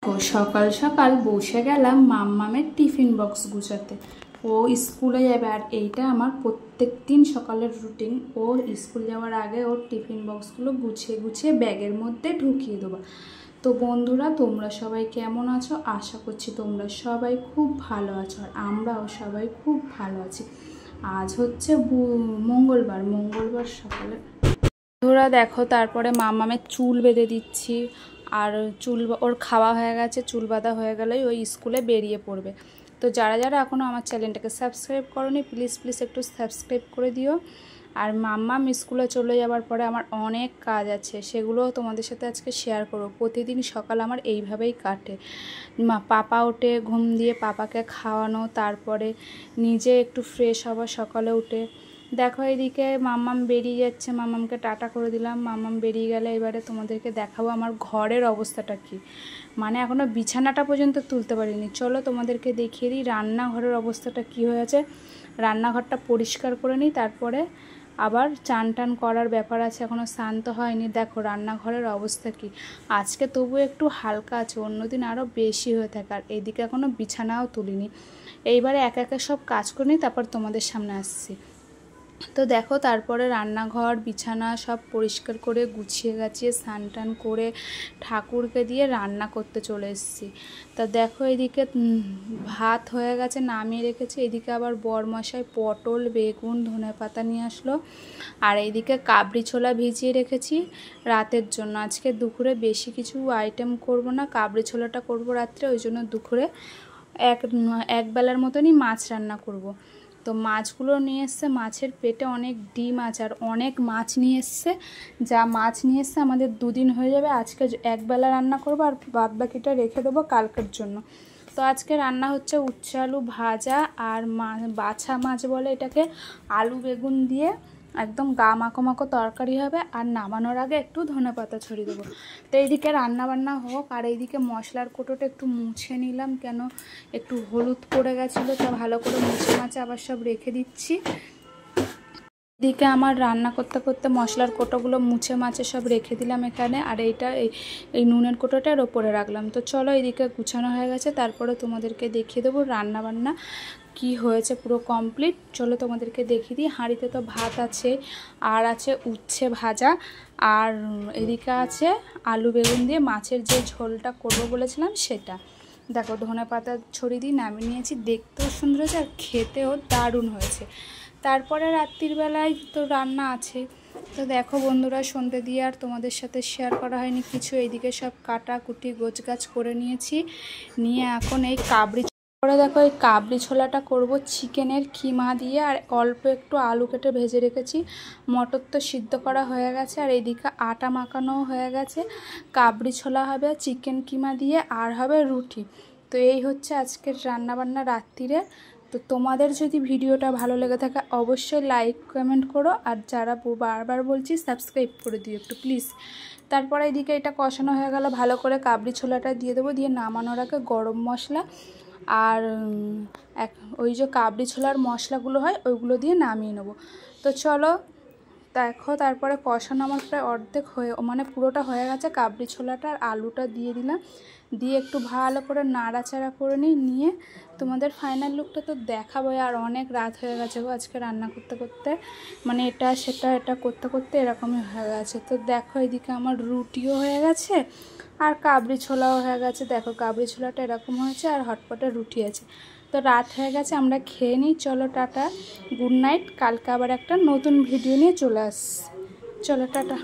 তো সকাল সকাল বসে গেলাম মাম্মামের টিফিন বক্স গুছাতে। ও স্কুলে যাবে আর এইটা আমার প্রত্যেক দিন সকালের রুটিন। ও স্কুল যাওয়ার আগে ওর টিফিন বক্সগুলো গুছিয়ে গুছিয়ে ব্যাগের মধ্যে ঢুকিয়ে দেবো। তো বন্ধুরা, তোমরা সবাই কেমন আছো? আশা করছি তোমরা সবাই খুব ভালো আছো আর আমরাও সবাই খুব ভালো আছি। আজ হচ্ছে মঙ্গলবার সকালে বন্ধুরা দেখো, তারপরে মাম্মামের চুল বেঁধে দিচ্ছি। আর ওর খাওয়া হয়ে গেছে, চুল বাঁধা হয়ে গেলেই ওই স্কুলে বেরিয়ে পড়বে। তো যারা যারা এখনও আমার চ্যানেলটাকে সাবস্ক্রাইব করোনি, প্লিজ একটু সাবস্ক্রাইব করে দিও। আর মাম্মাম স্কুলে চলে যাওয়ার পরে আমার অনেক কাজ আছে, সেগুলোও তোমাদের সাথে আজকে শেয়ার করব। প্রতিদিন সকাল আমার এইভাবেই কাটে। পাপা ওঠে, ঘুম দিয়ে পাপাকে খাওয়ানো, তারপরে নিজে একটু ফ্রেশ হওয়া সকালে উঠে। দেখো এদিকে মাম্মাম বেরিয়ে যাচ্ছে, মাম্মামকে টাটা করে দিলাম। মাম্মাম বেরিয়ে গেলে এবারে তোমাদেরকে দেখাবো আমার ঘরের অবস্থাটা কি। মানে এখনও বিছানাটা পর্যন্ত তুলতে পারিনি। চলো তোমাদেরকে দেখিয়ে দিই রান্নাঘরের অবস্থাটা কি হয়েছে। রান্নাঘরটা পরিষ্কার করে নিই, তারপরে আবার চান টান করার ব্যাপার আছে, এখনও শান্ত হয়নি। দেখো রান্নাঘরের অবস্থা কি। আজকে তবু একটু হালকা আছে, অন্যদিন আরও বেশি হয়ে থাকে। আর এইদিকে এখনও বিছানাও তুলিনি। এইবারে একা একা সব কাজ করে নিই, তারপর তোমাদের সামনে আসছি। তো দেখো তারপরে রান্নাঘর বিছানা সব পরিষ্কার করে গুছিয়ে গাছিয়ে স্নান টান করে ঠাকুরকে দিয়ে রান্না করতে চলে এসেছি। তা দেখো এদিকে ভাত হয়ে গেছে, নামিয়ে রেখেছি। এদিকে আবার বরমশাই পটল বেগুন ধনেপাতা নিয়ে আসলো। আর এইদিকে কাবলি ছোলা ভিজিয়ে রেখেছি রাতের জন্য। আজকে দুপুরে বেশি কিছু আইটেম করব না, কাবলি ছোলাটা করব রাত্রে, ওই জন্য দুপুরে এক বেলার মতনই মাছ রান্না করব। তো মাছগুলো নিয়ে এসছে, মাছের পেটে অনেক ডিম আছে আর অনেক মাছ নিয়ে এসছে। যা মাছ নিয়ে এসছে আমাদের দুদিন হয়ে যাবে। আজকে একবেলা রান্না করবো আর বাদ বাকিটা রেখে দেবো কালকের জন্য। তো আজকে রান্না হচ্ছে উচ্ছে আলু ভাজা আর বাছা মাছ বলে এটাকে, আলু বেগুন দিয়ে একদম গা মাখো মাখো তরকারি হবে। আর নামানোর আগে একটু ধনেপাতা ছড়িয়ে দেবো। তো এইদিকে রান্নাবান্না হোক, আর এইদিকে মশলার কোটোটা একটু মুছে নিলাম, কেন একটু হলুদ পড়ে গেছিলো, তা ভালো করে মুছে মাছে আবার সব রেখে দিচ্ছি। এদিকে আমার রান্না করতে করতে মশলার কোটোগুলো মুছে মাছে সব রেখে দিলাম এখানে। আর এইটা এই নুনের কোটোটার ওপরে রাখলাম। তো চলো এদিকে গুছানো হয়ে গেছে, তারপরে তোমাদেরকে দেখিয়ে দেবো রান্নাবান্না কি হয়েছে, পুরো কমপ্লিট। চলো তোমাদেরকে দেখিয়ে দিই। হাঁড়িতে তো ভাত আছে, আর আছে উচ্ছে ভাজা, আর এদিকে আছে আলু বেগুন দিয়ে মাছের যে ঝোলটা করবো বলেছিলাম সেটা। দেখো ধনেপাতা ছড়িয়ে দিয়ে নামিয়ে নিয়েছি, দেখতেও সুন্দর হয়েছে আর খেতেও দারুণ হয়েছে। তারপরে রাত্রির বেলায় তো রান্না আছে। তো দেখো বন্ধুরা, সন্ধ্যে দিয়ে আর তোমাদের সাথে শেয়ার করা হয়নি কিছু। এইদিকে সব কাটাকুটি গোছগাছ করে নিয়েছি, নিয়ে এখন এই দেখো এই কাবলি ছোলাটা করব চিকেনের কিমা দিয়ে। আর অল্প একটু আলু কেটে ভেজে রেখেছি, মটর তো সিদ্ধ করা হয়ে গেছে, আর এইদিকে আটা মাখানোও হয়ে গেছে। কাবলি ছোলা হবে চিকেন কিমা দিয়ে, আর হবে রুটি। তো এই হচ্ছে আজকের রান্নাবান্না রাত্রিরে। তো তোমাদের যদি ভিডিওটা ভালো লেগে থাকে অবশ্যই লাইক কমেন্ট করো, আর যারা বারবার বলছি সাবস্ক্রাইব করে দিও একটু প্লিজ। তারপরে এদিকে এটা কষানো হয়ে গেল, ভালো করে কাবলি ছোলাটা দিয়ে দেবো, দিয়ে নামানোর আগে গরম মশলা আর ওই যে কাবলি ছোলার মশলাগুলো হয় ওইগুলো দিয়ে নামিয়ে নেবো। তো চলো দেখো, তারপরে কষানো আমার প্রায় অর্ধেক হয়ে মানে পুরোটা হয়ে গেছে। কাবলি ছোলাটা আর আলুটা দিয়ে দিলাম, দিয়ে একটু ভালো করে নাড়াচাড়া করে নিয়ে তোমাদের ফাইনাল লুকটা তো দেখাবো। আর অনেক রাত হয়ে গেছে গো আজকে রান্না করতে করতে, মানে এটা সেটা এটা করতে করতে এরকমই হয়ে গেছে। তো দেখো এদিকে আমার রুটিও হয়ে গেছে আর কাবলি ছোলাও হয়ে গেছে। দেখো কাবলি ছোলাটা এরকম হয়েছে আর হটপটের রুটি আছে। তো রাত হয়ে গেছে, আমরা খেয়ে নিই। চলো টাটা, গুড নাইট। কালকে আবার একটা নতুন ভিডিও নিয়ে চলে আসছি। চলো টাটা।